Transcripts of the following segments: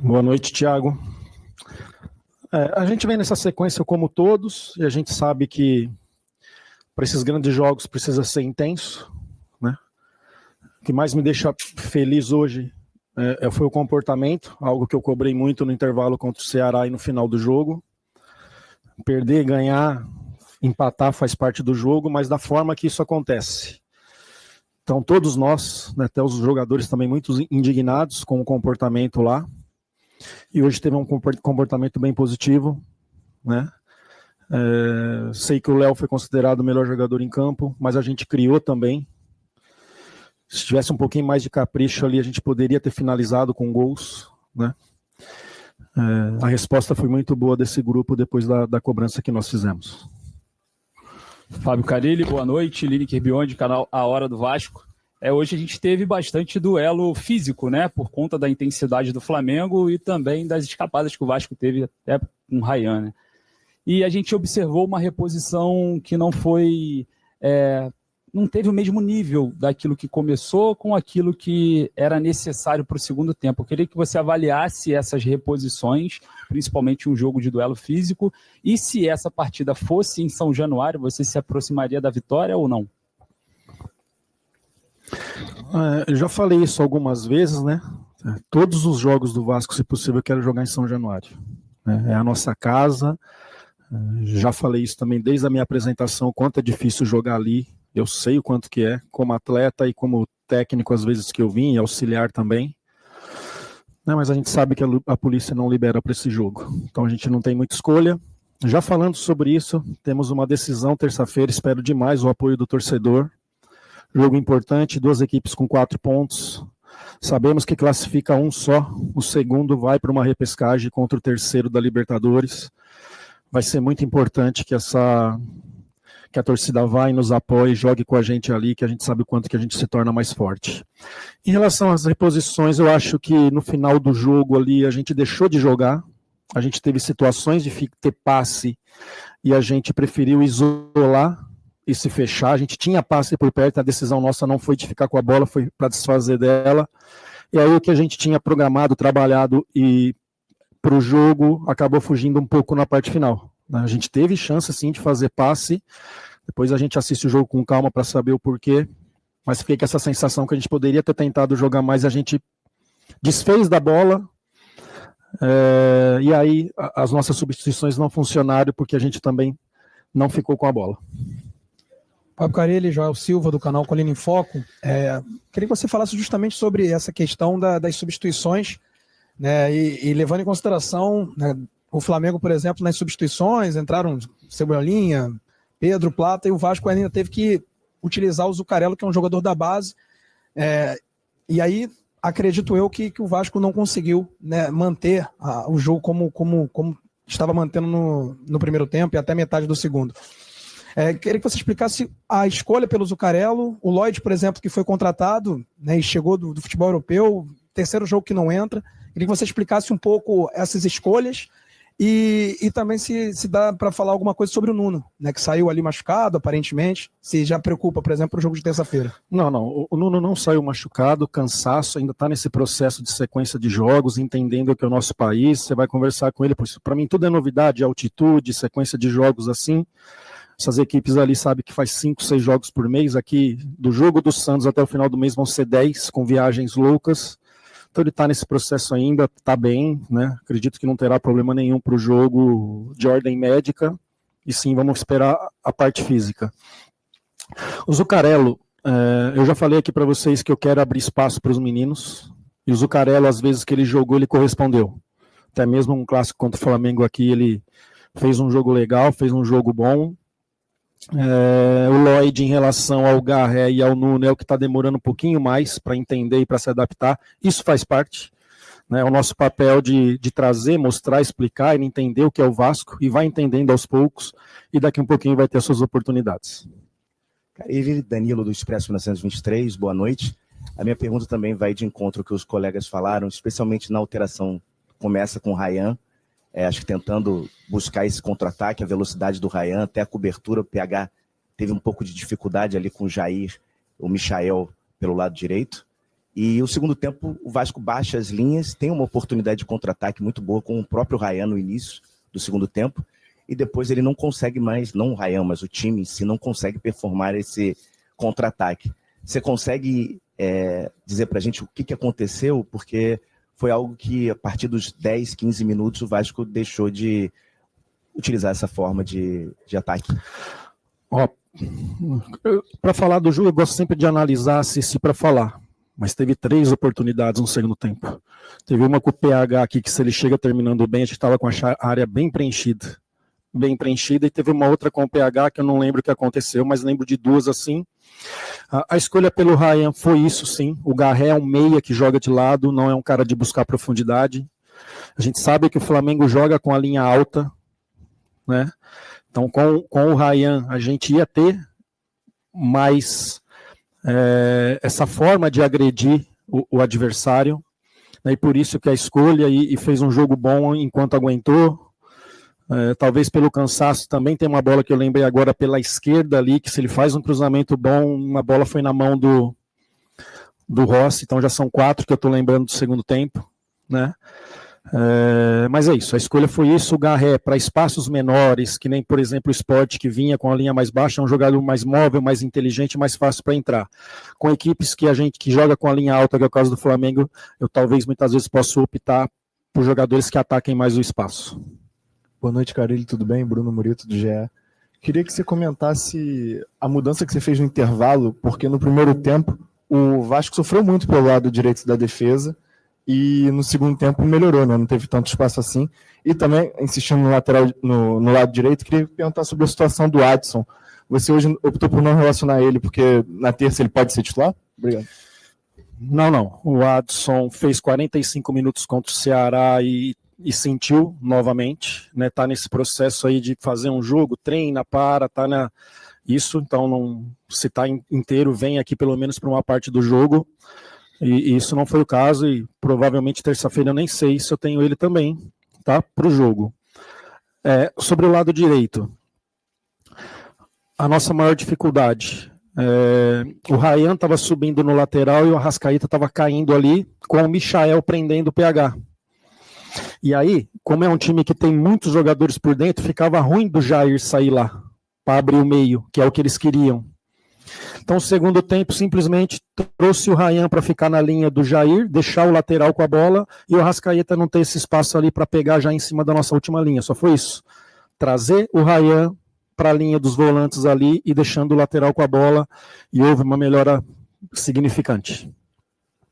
Boa noite, Thiago. A gente vem nessa sequência como todos, e a gente sabe que para esses grandes jogos precisa ser intenso, né? O que mais me deixa feliz hoje foi o comportamento, algo que eu cobrei muito no intervalo contra o Ceará e no final do jogo. Perder, ganhar, empatar faz parte do jogo, mas da forma que isso acontece. Então todos nós, né, até os jogadores também muito indignados com o comportamento lá, e hoje teve um comportamento bem positivo, né? Sei que o Léo foi considerado o melhor jogador em campo, mas a gente criou também. Se tivesse um pouquinho mais de capricho ali, a gente poderia ter finalizado com gols, né? A resposta foi muito boa desse grupo depois da cobrança que nós fizemos. Fábio Carilli, boa noite. Lineker Biondi, canal A Hora do Vasco. Hoje a gente teve bastante duelo físico, né? Por conta da intensidade do Flamengo e também das escapadas que o Vasco teve até com o Ryan, né? E a gente observou uma reposição que não foi... não teve o mesmo nível daquilo que começou com aquilo que era necessário para o segundo tempo. Eu queria que você avaliasse essas reposições, principalmente um jogo de duelo físico, e se essa partida fosse em São Januário, você se aproximaria da vitória ou não? Eu já falei isso algumas vezes, né? Todos os jogos do Vasco, se possível, eu quero jogar em São Januário. É a nossa casa. Já falei isso também desde a minha apresentação, o quanto é difícil jogar ali. Eu sei o quanto que é, como atleta e como técnico, às vezes que eu vim, e auxiliar também. Mas a gente sabe que a polícia não libera para esse jogo. Então a gente não tem muita escolha. Já falando sobre isso, temos uma decisão terça-feira, espero demais o apoio do torcedor. Jogo importante, 2 equipes com 4 pontos. Sabemos que classifica um só, o segundo vai para uma repescagem contra o terceiro da Libertadores. Vai ser muito importante que a torcida vá e nos apoie, jogue com a gente ali, que a gente sabe o quanto que a gente se torna mais forte. Em relação às reposições, eu acho que no final do jogo ali a gente deixou de jogar, a gente teve situações de ter passe e a gente preferiu isolar e se fechar. A gente tinha passe por perto, a decisão nossa não foi de ficar com a bola, foi para desfazer dela. E aí o que a gente tinha programado, trabalhado e para o jogo acabou fugindo um pouco na parte final. A gente teve chance sim de fazer passe, depois a gente assiste o jogo com calma para saber o porquê, mas fiquei com essa sensação que a gente poderia ter tentado jogar mais, a gente desfez da bola, e aí as nossas substituições não funcionaram porque a gente também não ficou com a bola. Fábio Carilli, Joel Silva, do canal Colina em Foco. Queria que você falasse justamente sobre essa questão das substituições, né, e levando em consideração, né, o Flamengo, por exemplo, nas substituições, entraram Cebolinha, Pedro, Plata, e o Vasco ainda teve que utilizar o Zucarello, que é um jogador da base, e aí acredito eu que o Vasco não conseguiu, né, manter o jogo como estava mantendo no primeiro tempo e até metade do segundo. Queria que você explicasse a escolha pelo Zucarello, o Lloyd, por exemplo, que foi contratado, né, e chegou do futebol europeu, terceiro jogo que não entra. Queria que você explicasse um pouco essas escolhas e também se dá para falar alguma coisa sobre o Nuno, né, que saiu ali machucado, aparentemente, se já preocupa, por exemplo, o jogo de terça-feira. Não, o Nuno não saiu machucado, cansaço, ainda está nesse processo de sequência de jogos, entendendo que é o nosso país, você vai conversar com ele, para mim tudo é novidade, altitude, sequência de jogos assim. Essas equipes ali sabem que faz 5, 6 jogos por mês. Aqui, do jogo do Santos até o final do mês, vão ser 10, com viagens loucas. Então ele está nesse processo ainda, está bem, né? Acredito que não terá problema nenhum para o jogo de ordem médica. E sim, vamos esperar a parte física. O Zucarello, eu já falei aqui para vocês que eu quero abrir espaço para os meninos. E o Zucarello, às vezes que ele jogou, ele correspondeu. Até mesmo um clássico contra o Flamengo aqui, ele fez um jogo legal, fez um jogo bom. O Lloyd, em relação ao Garré e ao Nuno, é o que está demorando um pouquinho mais para entender e para se adaptar. Isso faz parte, né? É o nosso papel de trazer, mostrar, explicar e entender o que é o Vasco, e vai entendendo aos poucos, e daqui um pouquinho vai ter suas oportunidades. Carilli, Danilo do Expresso 1923, boa noite. A minha pergunta também vai de encontro ao que os colegas falaram, especialmente na alteração, começa com o Ryan. Acho que tentando buscar esse contra-ataque, a velocidade do Ryan, até a cobertura, o PH teve um pouco de dificuldade ali com o Jair, o Michael pelo lado direito. E o segundo tempo, o Vasco baixa as linhas, tem uma oportunidade de contra-ataque muito boa com o próprio Ryan no início do segundo tempo, e depois ele não consegue mais, não o Ryan, mas o time em si não consegue performar esse contra-ataque. Você consegue dizer pra gente o que aconteceu? Porque foi algo que, a partir dos 10, 15 minutos, o Vasco deixou de utilizar essa forma de ataque. Para falar do jogo, eu gosto sempre de analisar, assistir para falar. Mas teve 3 oportunidades no segundo tempo. Teve uma com o PH aqui, que se ele chega terminando bem, a gente estava com a área bem preenchida, e teve uma outra com o PH, que eu não lembro o que aconteceu, mas lembro de 2 assim. A escolha pelo Ryan foi isso, sim. O Garré é um meia que joga de lado, não é um cara de buscar profundidade. A gente sabe que o Flamengo joga com a linha alta, né? Então, com o Ryan, a gente ia ter mais essa forma de agredir o adversário, né? E por isso que a escolha e fez um jogo bom enquanto aguentou. Talvez pelo cansaço também. Tem uma bola que eu lembrei agora pela esquerda ali, que se ele faz um cruzamento bom, uma bola foi na mão do Rossi, então já são 4 que eu estou lembrando do segundo tempo, né? Mas é isso, a escolha foi isso. O Garré para espaços menores, que nem por exemplo o Sport, que vinha com a linha mais baixa, é um jogador mais móvel, mais inteligente, mais fácil para entrar. Com equipes que joga com a linha alta, que é o caso do Flamengo, eu talvez muitas vezes possa optar por jogadores que ataquem mais o espaço. Boa noite, Carille, tudo bem? Bruno Murito, do GE. Queria que você comentasse a mudança que você fez no intervalo, porque no primeiro tempo o Vasco sofreu muito pelo lado direito da defesa e no segundo tempo melhorou, né? Não teve tanto espaço assim. E também, insistindo no lateral, no lado direito, queria perguntar sobre a situação do Adson. Você hoje optou por não relacionar ele, porque na terça ele pode ser titular? Obrigado. Não. O Adson fez 45 minutos contra o Ceará e sentiu novamente, né? Tá nesse processo aí de fazer um jogo, treina, isso, então não, se tá inteiro, vem aqui pelo menos para uma parte do jogo, e isso não foi o caso, e provavelmente terça-feira eu nem sei se eu tenho ele também, tá? Pro jogo. Sobre o lado direito, a nossa maior dificuldade, o Ryan estava subindo no lateral e o Arrascaeta estava caindo ali, com o Michael prendendo o PH. E aí, como é um time que tem muitos jogadores por dentro, ficava ruim do Jair sair lá, para abrir o meio, que é o que eles queriam. Então, o segundo tempo, simplesmente trouxe o Ryan para ficar na linha do Jair, deixar o lateral com a bola, e o Arrascaeta não ter esse espaço ali para pegar já em cima da nossa última linha, só foi isso. Trazer o Ryan para a linha dos volantes ali e deixando o lateral com a bola, e houve uma melhora significante.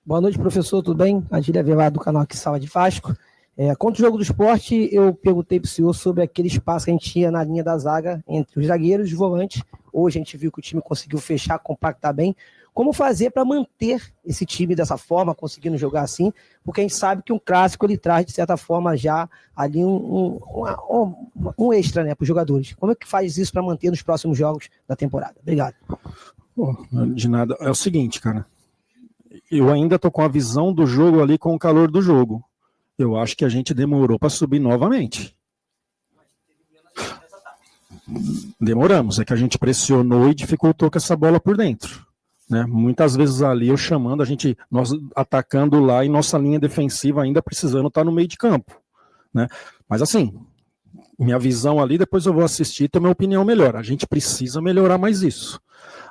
Boa noite, professor, tudo bem? Adília Velar, do canal aqui Sala de Vasco. Contra o jogo do Sport, eu perguntei para o senhor sobre aquele espaço que a gente tinha na linha da zaga entre os zagueiros e os volantes. Hoje a gente viu que o time conseguiu fechar, compactar bem. Como fazer para manter esse time dessa forma, conseguindo jogar assim? Porque a gente sabe que um clássico ele traz, de certa forma, já ali um extra, né, para os jogadores. Como é que faz isso para manter nos próximos jogos da temporada? Obrigado. De nada. É o seguinte, cara. Eu ainda estou com a visão do jogo ali, com o calor do jogo. Eu acho que a gente demorou para subir novamente. Demoramos, é que a gente pressionou e dificultou com essa bola por dentro, né? Muitas vezes ali eu chamando, nós atacando lá e nossa linha defensiva ainda precisando estar no meio de campo, né? Mas assim, minha visão ali, depois eu vou assistir e ter minha opinião melhor. A gente precisa melhorar mais isso.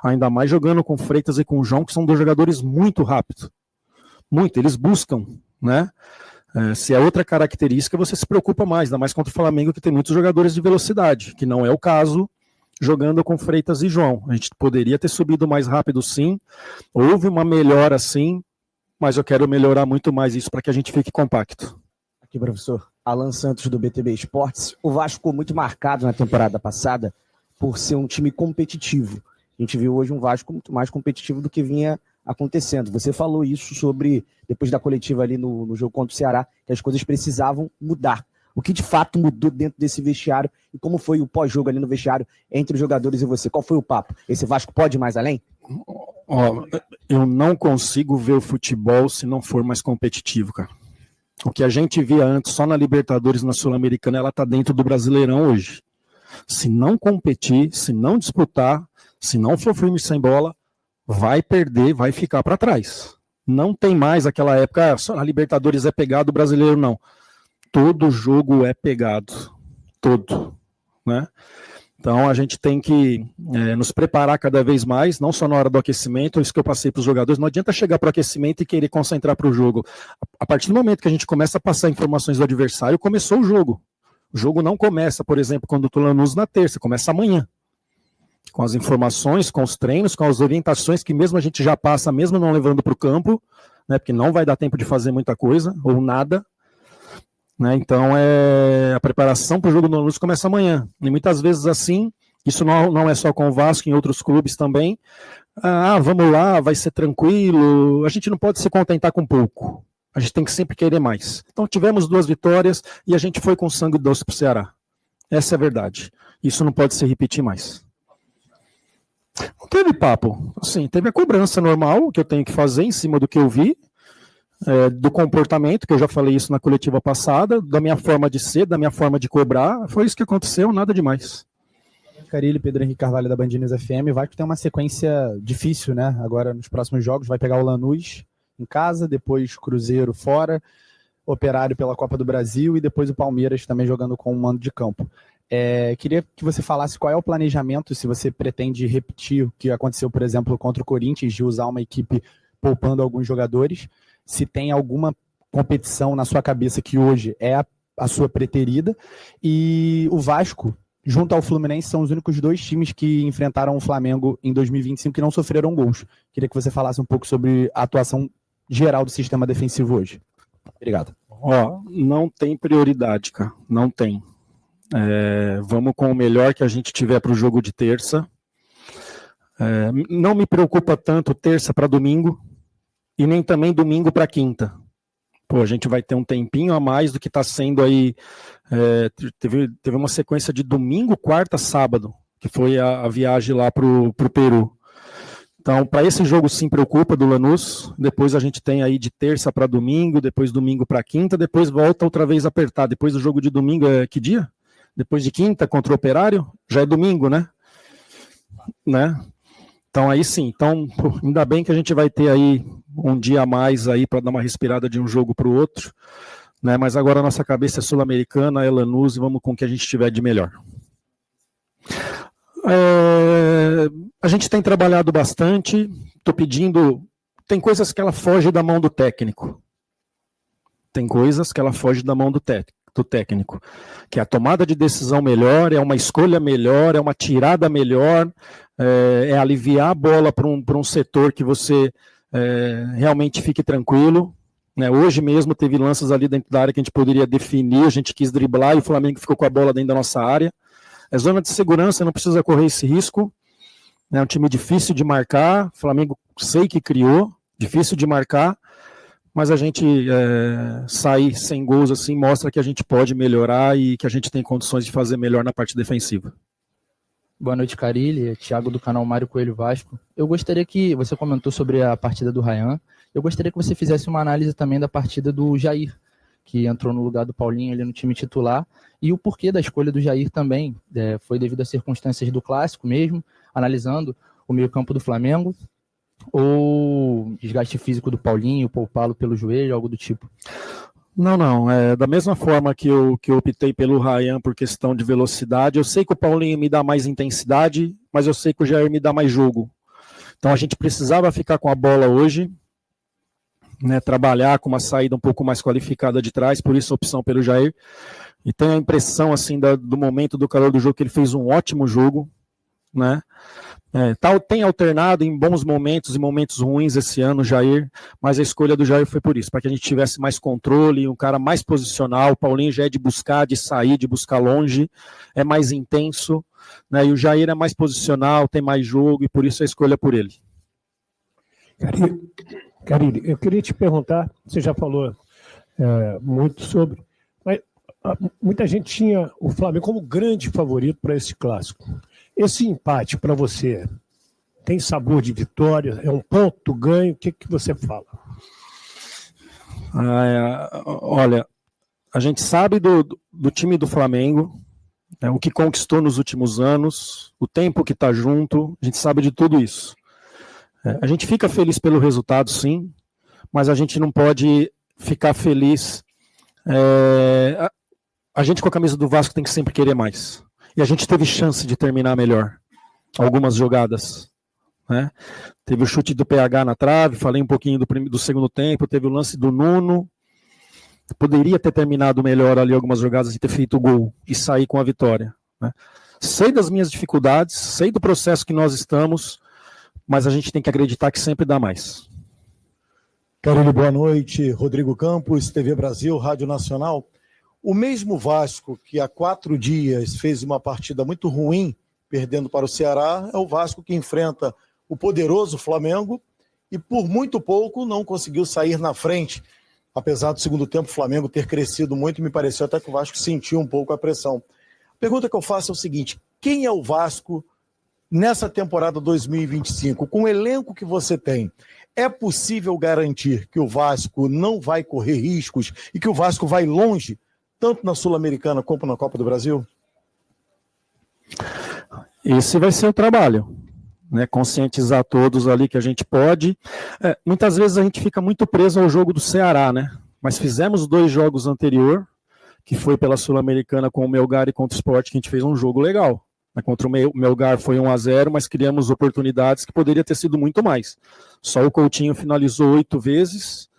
Ainda mais jogando com Freitas e com o João, que são 2 jogadores muito rápidos. Muito, eles buscam, né? Se é outra característica, você se preocupa mais, ainda mais contra o Flamengo, que tem muitos jogadores de velocidade, que não é o caso jogando com Freitas e João. A gente poderia ter subido mais rápido, sim. Houve uma melhora, sim, mas eu quero melhorar muito mais isso para que a gente fique compacto. Aqui, professor. Alan Santos, do BTB Esportes. O Vasco ficou muito marcado na temporada passada por ser um time competitivo. A gente viu hoje um Vasco muito mais competitivo do que vinha acontecendo. Você falou isso sobre, depois da coletiva ali no jogo contra o Ceará, que as coisas precisavam mudar. O que de fato mudou dentro desse vestiário e como foi o pós-jogo ali no vestiário entre os jogadores e você? Qual foi o papo? Esse Vasco pode ir mais além? Eu não consigo ver o futebol se não for mais competitivo, cara. O que a gente via antes só na Libertadores, na Sul-Americana, ela tá dentro do Brasileirão hoje. Se não competir, se não disputar, se não for firme sem bola, vai perder, vai ficar para trás. Não tem mais aquela época, só a Libertadores é pegado, o brasileiro não. Todo jogo é pegado, todo, né? Então a gente tem que nos preparar cada vez mais, não só na hora do aquecimento, isso que eu passei para os jogadores, não adianta chegar para o aquecimento e querer concentrar para o jogo. A partir do momento que a gente começa a passar informações do adversário, começou o jogo. O jogo não começa, por exemplo, quando o Lanús na terça, começa amanhã. Com as informações, com os treinos, com as orientações que mesmo a gente já passa, mesmo não levando para o campo, né, porque não vai dar tempo de fazer muita coisa, ou nada. Né, então a preparação para o jogo do Lanús começa amanhã. E muitas vezes assim, isso não é só com o Vasco, em outros clubes também. Vamos lá, vai ser tranquilo. A gente não pode se contentar com pouco. A gente tem que sempre querer mais. Então tivemos 2 vitórias e a gente foi com sangue doce para o Ceará. Essa é a verdade. Isso não pode se repetir mais. Não teve papo. Assim, teve a cobrança normal que eu tenho que fazer em cima do que eu vi, do comportamento, que eu já falei isso na coletiva passada, da minha forma de ser, da minha forma de cobrar. Foi isso que aconteceu, nada demais. Carilli, Pedro Henrique Carvalho da Band News FM. Vai que tem uma sequência difícil, né? Agora nos próximos jogos vai pegar o Lanús em casa, depois Cruzeiro fora, Operário pela Copa do Brasil e depois o Palmeiras também jogando com um mando de campo. Queria que você falasse qual é o planejamento, se você pretende repetir o que aconteceu, por exemplo, contra o Corinthians, de usar uma equipe poupando alguns jogadores, se tem alguma competição na sua cabeça que hoje é a sua preterida, e o Vasco, junto ao Fluminense, são os únicos 2 times que enfrentaram o Flamengo em 2025 que não sofreram gols. Queria que você falasse um pouco sobre a atuação geral do sistema defensivo hoje. Obrigado. Não tem prioridade, cara, não tem. Vamos com o melhor que a gente tiver para o jogo de terça. Não me preocupa tanto terça para domingo e nem também domingo para quinta. A gente vai ter um tempinho a mais do que está sendo aí. Teve uma sequência de domingo, quarta, sábado, que foi a viagem lá para o Peru. Então, para esse jogo sim preocupa do Lanús, depois a gente tem aí de terça para domingo, depois domingo para quinta, depois volta outra vez a apertar. Depois do jogo de domingo que dia? Depois de quinta contra o Operário, já é domingo, né? Então aí sim, ainda bem que a gente vai ter aí um dia a mais aí para dar uma respirada de um jogo para o outro, né? Mas agora a nossa cabeça é sul-americana, é Lanús e vamos com o que a gente tiver de melhor. A gente tem trabalhado bastante, estou pedindo, tem coisas que ela foge da mão do técnico. Tem coisas que ela foge da mão do técnico, que é a tomada de decisão melhor, é uma escolha melhor, é uma tirada melhor, é aliviar a bola para um setor que você realmente fique tranquilo. Né? Hoje mesmo teve lances ali dentro da área que a gente poderia definir, a gente quis driblar e o Flamengo ficou com a bola dentro da nossa área. É zona de segurança, não precisa correr esse risco. É um time difícil de marcar, o Flamengo sei que criou, difícil de marcar, mas a gente sair sem gols assim mostra que a gente pode melhorar e que a gente tem condições de fazer melhor na parte defensiva. Boa noite, Carilli, Thiago do canal Mário Coelho Vasco. Eu gostaria que você comentou sobre a partida do Ryan, eu gostaria que você fizesse uma análise também da partida do Jair, que entrou no lugar do Paulinho ali no time titular, e o porquê da escolha do Jair também, foi devido às circunstâncias do clássico mesmo, analisando o meio-campo do Flamengo, ou desgaste físico do Paulinho, poupá-lo pelo joelho, algo do tipo? Não, da mesma forma que eu optei pelo Ryan por questão de velocidade, eu sei que o Paulinho me dá mais intensidade, mas eu sei que o Jair me dá mais jogo. Então a gente precisava ficar com a bola hoje, né, trabalhar com uma saída um pouco mais qualificada de trás, por isso a opção pelo Jair. E tenho a impressão assim, do momento do calor do jogo que ele fez um ótimo jogo, né? Tem alternado em bons momentos e momentos ruins esse ano o Jair, mas a escolha do Jair foi por isso, para que a gente tivesse mais controle, um cara mais posicional. O Paulinho já é de buscar, de sair, de buscar longe, é mais intenso, né? E o Jair é mais posicional, tem mais jogo e por isso a escolha por ele. Carilli, eu queria te perguntar, você já falou muito sobre, mas muita gente tinha o Flamengo como grande favorito para esse clássico. Esse empate para você tem sabor de vitória? É um ponto ganho? O que você fala? Olha, a gente sabe do time do Flamengo, o que conquistou nos últimos anos, o tempo que está junto, a gente sabe de tudo isso. A gente fica feliz pelo resultado, sim, mas a gente não pode ficar feliz. A gente com a camisa do Vasco tem que sempre querer mais. E a gente teve chance de terminar melhor. Algumas jogadas. Né? Teve o chute do PH na trave, falei um pouquinho do segundo tempo, teve o lance do Nuno. Poderia ter terminado melhor ali algumas jogadas e ter feito o gol e sair com a vitória. Né? Sei das minhas dificuldades, sei do processo que nós estamos, mas a gente tem que acreditar que sempre dá mais. Carille, boa noite. Rodrigo Campos, TV Brasil, Rádio Nacional. O mesmo Vasco que há 4 dias fez uma partida muito ruim, perdendo para o Ceará, é o Vasco que enfrenta o poderoso Flamengo e por muito pouco não conseguiu sair na frente. Apesar do segundo tempo o Flamengo ter crescido muito, me pareceu até que o Vasco sentiu um pouco a pressão. A pergunta que eu faço é o seguinte: quem é o Vasco nessa temporada 2025? Com o elenco que você tem, é possível garantir que o Vasco não vai correr riscos e que o Vasco vai longe, tanto na Sul-Americana como na Copa do Brasil? Esse vai ser o trabalho, né? Conscientizar todos ali que a gente pode. Muitas vezes a gente fica muito preso ao jogo do Ceará, né? Mas fizemos 2 jogos anterior, que foi pela Sul-Americana com o Melgar e contra o Sport, que a gente fez um jogo legal. Contra o Melgar foi 1-0, mas criamos oportunidades que poderia ter sido muito mais. Só o Coutinho finalizou 8 vezes,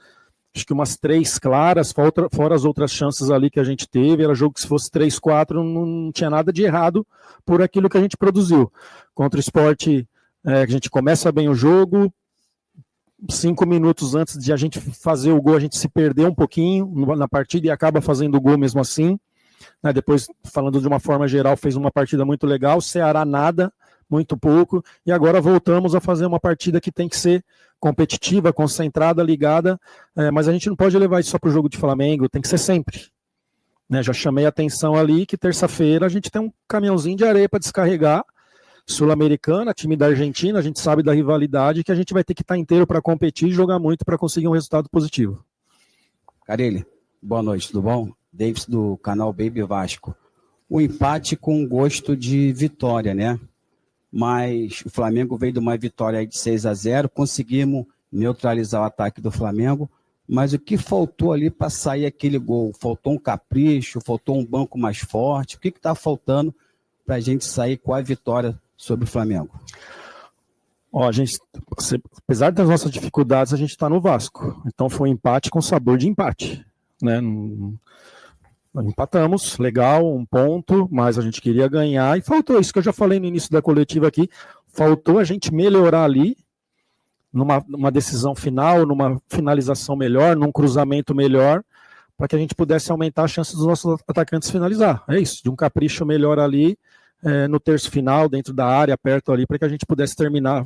acho que umas 3 claras, fora as outras chances ali que a gente teve. Era jogo que se fosse 3-4 não tinha nada de errado por aquilo que a gente produziu. Contra o Sport, a gente começa bem o jogo, 5 minutos antes de a gente fazer o gol, a gente se perdeu um pouquinho na partida e acaba fazendo o gol mesmo assim. Depois, falando de uma forma geral, fez uma partida muito legal. Ceará nada, muito pouco, e agora voltamos a fazer uma partida que tem que ser competitiva, concentrada, ligada, mas a gente não pode levar isso só para o jogo de Flamengo, tem que ser sempre. Já chamei a atenção ali que terça-feira a gente tem um caminhãozinho de areia para descarregar, Sul-Americana, time da Argentina, a gente sabe da rivalidade, que a gente vai ter que estar inteiro para competir e jogar muito para conseguir um resultado positivo. Carille, boa noite, tudo bom? Davis do canal Baby Vasco. O empate com gosto de vitória, né? Mas o Flamengo veio de uma vitória de 6-0, conseguimos neutralizar o ataque do Flamengo, mas o que faltou ali para sair aquele gol? Faltou um capricho, faltou um banco mais forte? O que está faltando para a gente sair com a vitória sobre o Flamengo? A gente, apesar das nossas dificuldades, a gente está no Vasco. Então foi um empate com sabor de empate, né? Empatamos, legal, 1 ponto, mas a gente queria ganhar e faltou isso que eu já falei no início da coletiva aqui, faltou a gente melhorar ali, numa decisão final, numa finalização melhor, num cruzamento melhor, para que a gente pudesse aumentar a chance dos nossos atacantes finalizar. É isso, de um capricho melhor ali, no terço final, dentro da área, perto ali, para que a gente pudesse terminar,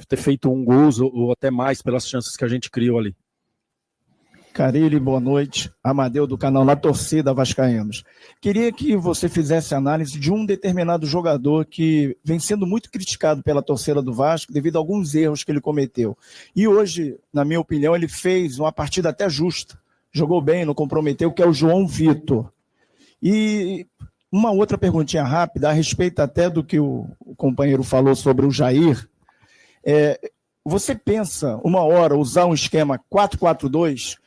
ter feito 1 gol ou até mais pelas chances que a gente criou ali. Carille, boa noite. Amadeu do canal La Torcida Vascaínos. Queria que você fizesse análise de um determinado jogador que vem sendo muito criticado pela torcida do Vasco devido a alguns erros que ele cometeu. E hoje, na minha opinião, ele fez uma partida até justa. Jogou bem, não comprometeu, que é o João Vitor. E uma outra perguntinha rápida, a respeito até do que o companheiro falou sobre o Jair. Você pensa, uma hora, usar um esquema 4-4-2,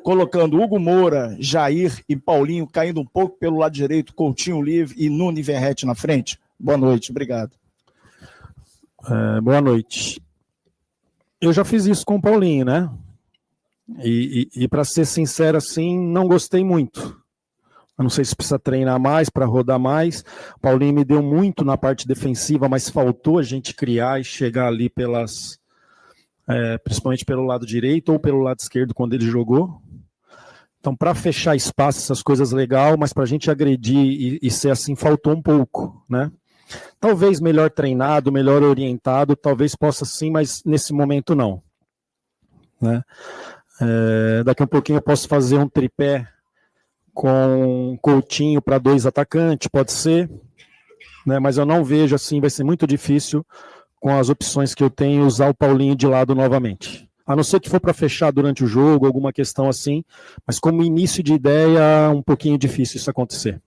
colocando Hugo Moura, Jair e Paulinho caindo um pouco pelo lado direito, Coutinho livre e Nuno e Verratti na frente? Boa noite, obrigado. Boa noite. Eu já fiz isso com o Paulinho, né? E para ser sincero assim, não gostei muito. Eu não sei se precisa treinar mais para rodar mais. O Paulinho me deu muito na parte defensiva, mas faltou a gente criar e chegar ali principalmente pelo lado direito ou pelo lado esquerdo quando ele jogou. Então, para fechar espaço, essas coisas legal, mas para a gente agredir e ser assim, faltou um pouco, né? Talvez melhor treinado, melhor orientado, talvez possa sim, mas nesse momento não, né? Daqui a um pouquinho eu posso fazer um tripé com Coutinho para 2 atacantes, pode ser, né? Mas eu não vejo assim, vai ser muito difícil com as opções que eu tenho, usar o Paulinho de lado novamente. A não ser que for para fechar durante o jogo, alguma questão assim, mas como início de ideia, um pouquinho difícil isso acontecer.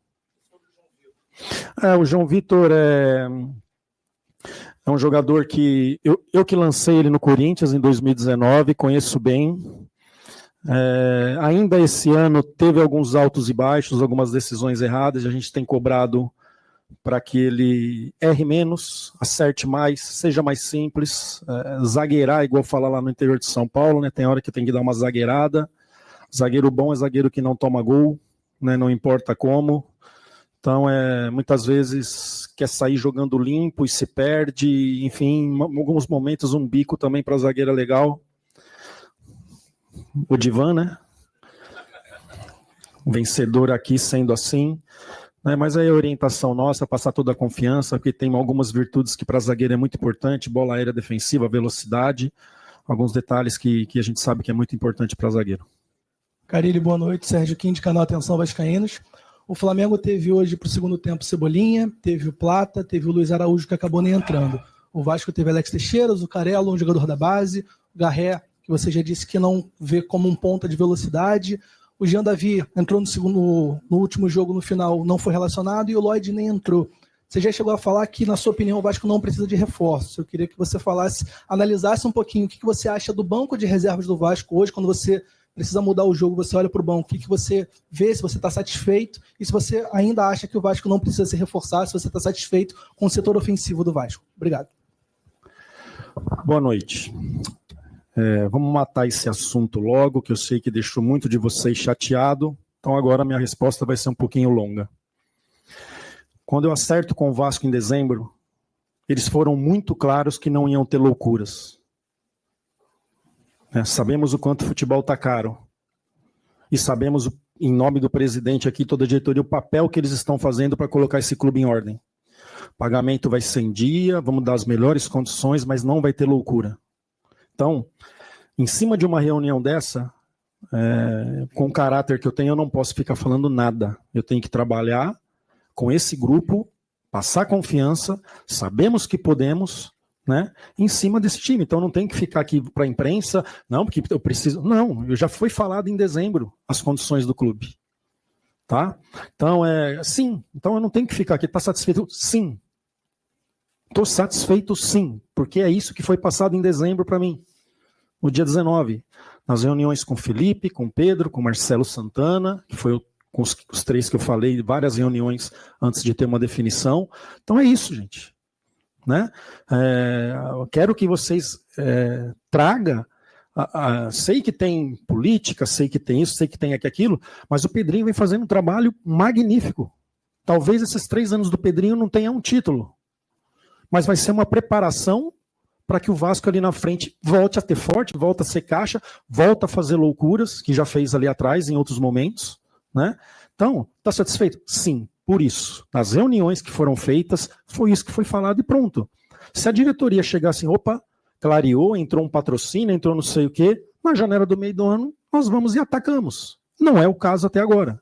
O João Vitor é um jogador que eu que lancei ele no Corinthians em 2019, conheço bem, Ainda esse ano teve alguns altos e baixos, algumas decisões erradas, a gente tem cobrado para que ele erre menos, acerte mais, seja mais simples, zagueirar, igual fala lá no interior de São Paulo, né? Tem hora que tem que dar uma zagueirada. Zagueiro bom é zagueiro que não toma gol, né? Não importa como. Então, muitas vezes quer sair jogando limpo e se perde, enfim, em alguns momentos um bico também para zagueiro é legal. O Divan, né? Vencedor aqui sendo assim. Mas aí a orientação nossa é passar toda a confiança, porque tem algumas virtudes que para zagueiro é muito importante, bola aérea defensiva, velocidade, alguns detalhes que a gente sabe que é muito importante para zagueiro. Carilli, boa noite. Sérgio Quinte, canal Atenção Vascaínos. O Flamengo teve hoje para o segundo tempo Cebolinha, teve o Plata, teve o Luiz Araújo que acabou nem entrando. O Vasco teve Alex Teixeira, o Zucarello, um jogador da base, o Garré, que você já disse que não vê como um ponta de velocidade. O Jean Davi entrou no último jogo, no final, não foi relacionado, e o Lloyd nem entrou. Você já chegou a falar que, na sua opinião, o Vasco não precisa de reforço. Eu queria que você analisasse um pouquinho o que você acha do banco de reservas do Vasco hoje, quando você precisa mudar o jogo, você olha para o banco, o que você vê, se você está satisfeito, e se você ainda acha que o Vasco não precisa se reforçar, se você está satisfeito com o setor ofensivo do Vasco. Obrigado. Boa noite. Vamos matar esse assunto logo, que eu sei que deixou muito de vocês chateado. Então agora a minha resposta vai ser um pouquinho longa. Quando eu acerto com o Vasco em dezembro, eles foram muito claros que não iam ter loucuras. Sabemos o quanto o futebol está caro. E sabemos, em nome do presidente aqui, toda a diretoria, o papel que eles estão fazendo para colocar esse clube em ordem. O pagamento vai ser em dia, vamos dar as melhores condições, mas não vai ter loucura. Então, em cima de uma reunião dessa, com o caráter que eu tenho, eu não posso ficar falando nada. Eu tenho que trabalhar com esse grupo, passar confiança, sabemos que podemos, né, em cima desse time. Então não tem que ficar aqui para a imprensa, não, porque eu preciso... Não, já foi falado em dezembro as condições do clube. Tá? Então, sim. Então eu não tenho que ficar aqui. Está satisfeito? Sim. Estou satisfeito, sim. Porque é isso que foi passado em dezembro para mim. No dia 19, nas reuniões com o Felipe, com o Pedro, com o Marcelo Santana, que foi com os três que eu falei, várias reuniões antes de ter uma definição. Então é isso, gente. Né? Eu quero que vocês tragam. Sei que tem política, sei que tem isso, sei que tem aquilo, mas o Pedrinho vem fazendo um trabalho magnífico. Talvez esses 3 anos do Pedrinho não tenham um título, mas vai ser uma preparação para que o Vasco ali na frente volte a ter forte, volte a ser caixa, volte a fazer loucuras, que já fez ali atrás em outros momentos. Né? Então, está satisfeito? Sim, por isso. Nas reuniões que foram feitas, foi isso que foi falado e pronto. Se a diretoria chegar assim, opa, clareou, entrou um patrocínio, entrou não sei o quê, na janela do meio do ano, nós vamos e atacamos. Não é o caso até agora.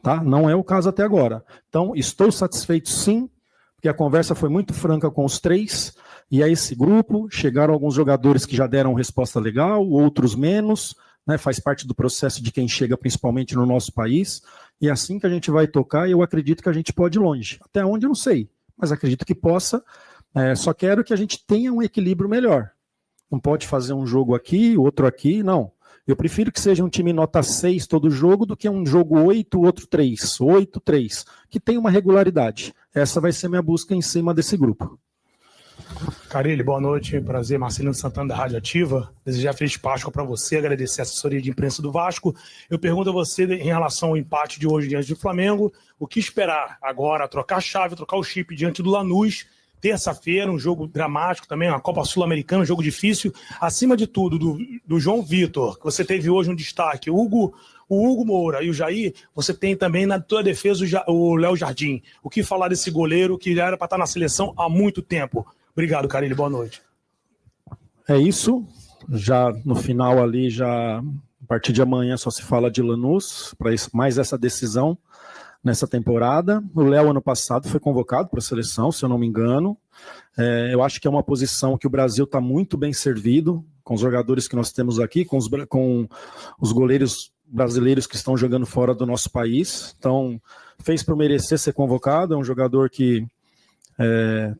Tá? Não é o caso até agora. Então, estou satisfeito sim, porque a conversa foi muito franca com os três, e a esse grupo chegaram alguns jogadores que já deram resposta legal, outros menos, né, faz parte do processo de quem chega principalmente no nosso país, e é assim que a gente vai tocar, e eu acredito que a gente pode ir longe. Até onde eu não sei, mas acredito que possa. Só quero que a gente tenha um equilíbrio melhor. Não pode fazer um jogo aqui, outro aqui, não. Eu prefiro que seja um time nota 6 todo jogo do que um jogo 8, outro 3, 8, 3, que tenha uma regularidade. Essa vai ser minha busca em cima desse grupo. Carilli, boa noite, prazer, Marcelino Santana da Rádio Ativa, desejar feliz Páscoa para você, agradecer a assessoria de imprensa do Vasco. Eu pergunto a você em relação ao empate de hoje diante do Flamengo, o que esperar agora, trocar a chave, trocar o chip diante do Lanús, terça-feira, um jogo dramático também, uma Copa Sul-Americana, um jogo difícil, acima de tudo, do João Vitor, que você teve hoje um destaque, o Hugo Moura e o Jair, você tem também na tua defesa o Léo Jardim. O que falar desse goleiro que já era para estar na seleção há muito tempo? Obrigado, Carilli, boa noite. É isso, já no final ali, já a partir de amanhã só se fala de Lanús, para mais essa decisão nessa temporada. O Léo, ano passado, foi convocado para a seleção, se eu não me engano. Eu acho que é uma posição que o Brasil está muito bem servido, com os jogadores que nós temos aqui, com os goleiros brasileiros que estão jogando fora do nosso país. Então, fez por merecer ser convocado, é um jogador que...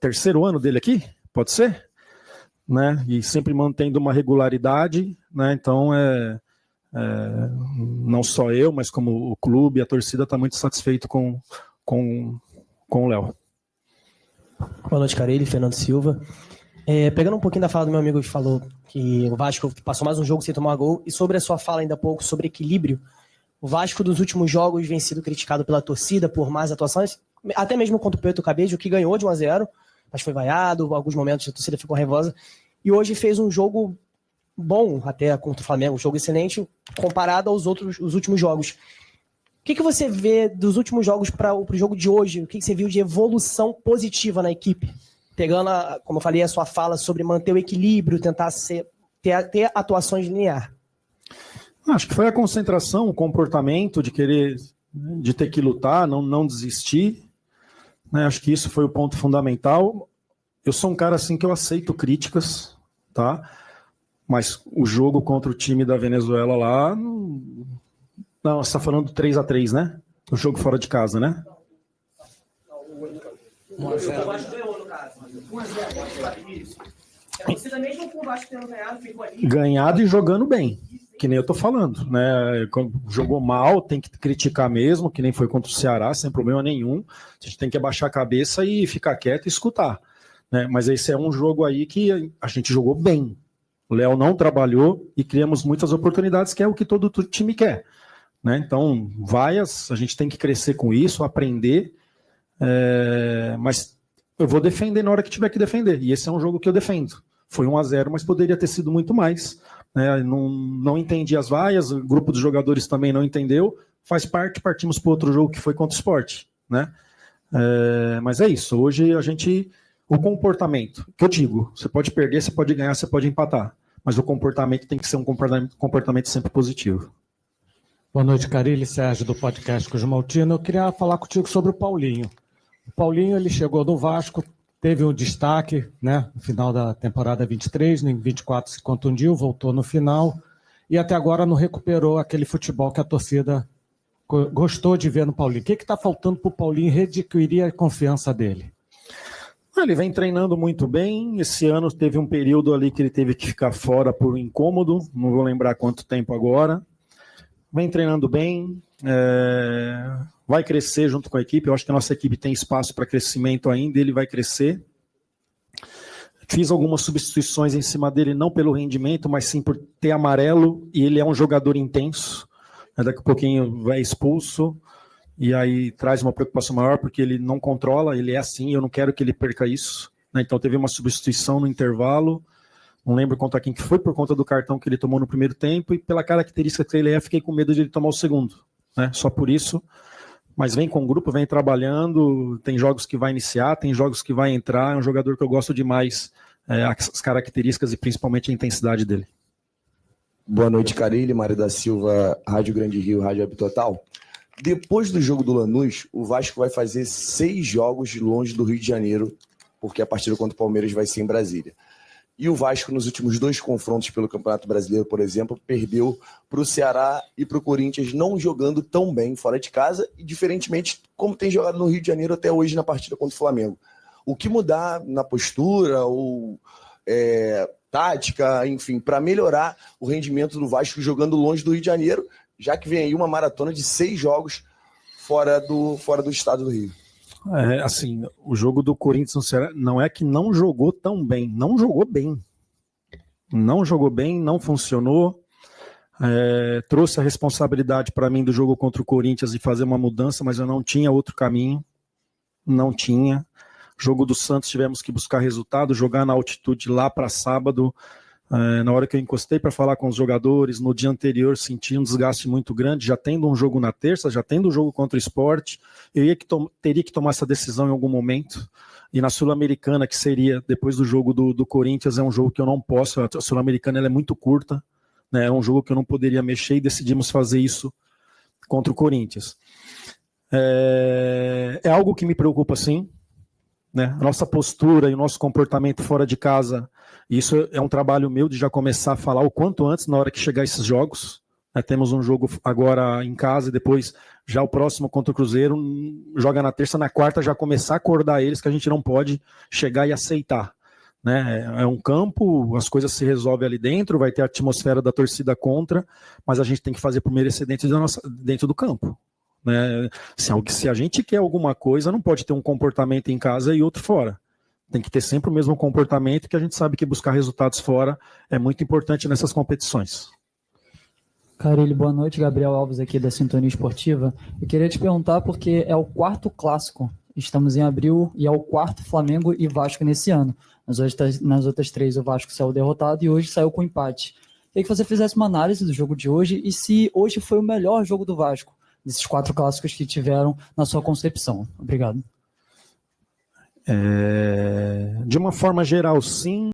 terceiro ano dele aqui, pode ser? Né? E sempre mantendo uma regularidade, né? Então Não só eu, mas como o clube, a torcida está muito satisfeito com o Léo. Boa noite, Carille, Fernando Silva. Pegando um pouquinho da fala do meu amigo que falou que o Vasco passou mais um jogo sem tomar gol, e sobre a sua fala ainda há pouco sobre equilíbrio, o Vasco dos últimos jogos vem sido criticado pela torcida por más atuações, até mesmo contra o Preto Cabejo, que ganhou de 1-0, mas foi vaiado, em alguns momentos a torcida ficou raivosa, e hoje fez um jogo bom até contra o Flamengo, um jogo excelente comparado aos últimos jogos. O que você vê dos últimos jogos para o jogo de hoje? O que você viu de evolução positiva na equipe? Pegando, como eu falei, a sua fala sobre manter o equilíbrio, tentar ter atuações linear. Acho que foi a concentração, o comportamento de ter que lutar, não desistir. Né? Acho que isso foi o ponto fundamental. Eu sou um cara assim que eu aceito críticas, tá? Mas o jogo contra o time da Venezuela lá... Não, você está falando do 3-3, né? O jogo fora de casa, né? Ganhado e jogando bem, que nem eu tô falando, né? Jogou mal, tem que criticar mesmo, que nem foi contra o Ceará, sem problema nenhum. A gente tem que abaixar a cabeça e ficar quieto e escutar, né? Mas esse é um jogo aí que a gente jogou bem. O Léo não trabalhou e criamos muitas oportunidades, que é o que todo time quer, né? Então, a gente tem que crescer com isso, aprender, mas eu vou defender na hora que tiver que defender, e esse é um jogo que eu defendo. Foi 1-0, mas poderia ter sido muito mais, né? Não entendi as vaias, o grupo dos jogadores também não entendeu, faz parte, partimos para outro jogo que foi contra o Sport, né? Mas é isso, hoje o comportamento, que eu digo, você pode perder, você pode ganhar, você pode empatar, mas o comportamento tem que ser um comportamento sempre positivo. Boa noite, Carille, Sérgio, do podcast Cosmaltino. Eu queria falar contigo sobre o Paulinho. O Paulinho, ele chegou no Vasco, teve um destaque, né, no final da temporada 23, em 24 se contundiu, voltou no final, e até agora não recuperou aquele futebol que a torcida gostou de ver no Paulinho. O que está faltando para o Paulinho readquirir a confiança dele? Ele vem treinando muito bem. Esse ano teve um período ali que ele teve que ficar fora por um incômodo, não vou lembrar quanto tempo agora. Vem treinando bem, vai crescer junto com a equipe. Eu acho que a nossa equipe tem espaço para crescimento ainda, ele vai crescer. Fiz algumas substituições em cima dele, não pelo rendimento, mas sim por ter amarelo, e ele é um jogador intenso. Daqui a pouquinho vai expulso, e aí traz uma preocupação maior, porque ele não controla, ele é assim, eu não quero que ele perca isso. Então teve uma substituição no intervalo, não lembro contra quem que foi, por conta do cartão que ele tomou no primeiro tempo, e pela característica que ele fiquei com medo de ele tomar o segundo, né? Só por isso. Mas vem com o grupo, vem trabalhando, tem jogos que vai iniciar, tem jogos que vai entrar, é um jogador que eu gosto demais, as características e principalmente a intensidade dele. Boa noite, Carille, Mário da Silva, Rádio Grande Rio, Rádio Web Total. Depois do jogo do Lanús, o Vasco vai fazer 6 jogos longe do Rio de Janeiro, porque a partida contra o Palmeiras vai ser em Brasília. E o Vasco, nos últimos 2 confrontos pelo Campeonato Brasileiro, por exemplo, perdeu para o Ceará e para o Corinthians, não jogando tão bem fora de casa, e diferentemente como tem jogado no Rio de Janeiro até hoje na partida contra o Flamengo. O que mudar na postura ou tática, enfim, para melhorar o rendimento do Vasco jogando longe do Rio de Janeiro, já que vem aí uma maratona de 6 jogos fora do estado do Rio? Assim, o jogo do Corinthians no Ceará não é que não jogou tão bem, não jogou bem, não funcionou, trouxe a responsabilidade para mim do jogo contra o Corinthians de fazer uma mudança, mas eu não tinha outro caminho, não tinha. Jogo do Santos tivemos que buscar resultado, jogar na altitude lá para sábado. Na hora que eu encostei para falar com os jogadores, no dia anterior senti um desgaste muito grande, já tendo um jogo na terça, já tendo um jogo contra o Sport, eu teria que tomar essa decisão em algum momento, e na Sul-Americana, que seria depois do jogo do Corinthians, é um jogo que eu não posso, a Sul-Americana ela é muito curta, né, é um jogo que eu não poderia mexer, e decidimos fazer isso contra o Corinthians. É algo que me preocupa sim, né? A nossa postura e o nosso comportamento fora de casa, isso é um trabalho meu de já começar a falar o quanto antes, na hora que chegar esses jogos. Temos um jogo agora em casa e depois já o próximo contra o Cruzeiro, joga na terça, na quarta já começar a acordar eles que a gente não pode chegar e aceitar, né? É um campo, as coisas se resolvem ali dentro, vai ter a atmosfera da torcida contra, mas a gente tem que fazer por merecer dentro do campo, né? Se a gente quer alguma coisa, não pode ter um comportamento em casa e outro fora. Tem que ter sempre o mesmo comportamento, que a gente sabe que buscar resultados fora é muito importante nessas competições. Carille, boa noite. Gabriel Alves aqui da Sintonia Esportiva. Eu queria te perguntar porque é o 4º clássico. Estamos em abril e é o 4º Flamengo e Vasco nesse ano. Nas outras 3 o Vasco saiu derrotado e hoje saiu com empate. Queria que você fizesse uma análise do jogo de hoje e se hoje foi o melhor jogo do Vasco, desses 4 clássicos que tiveram na sua concepção. Obrigado. De uma forma geral, sim.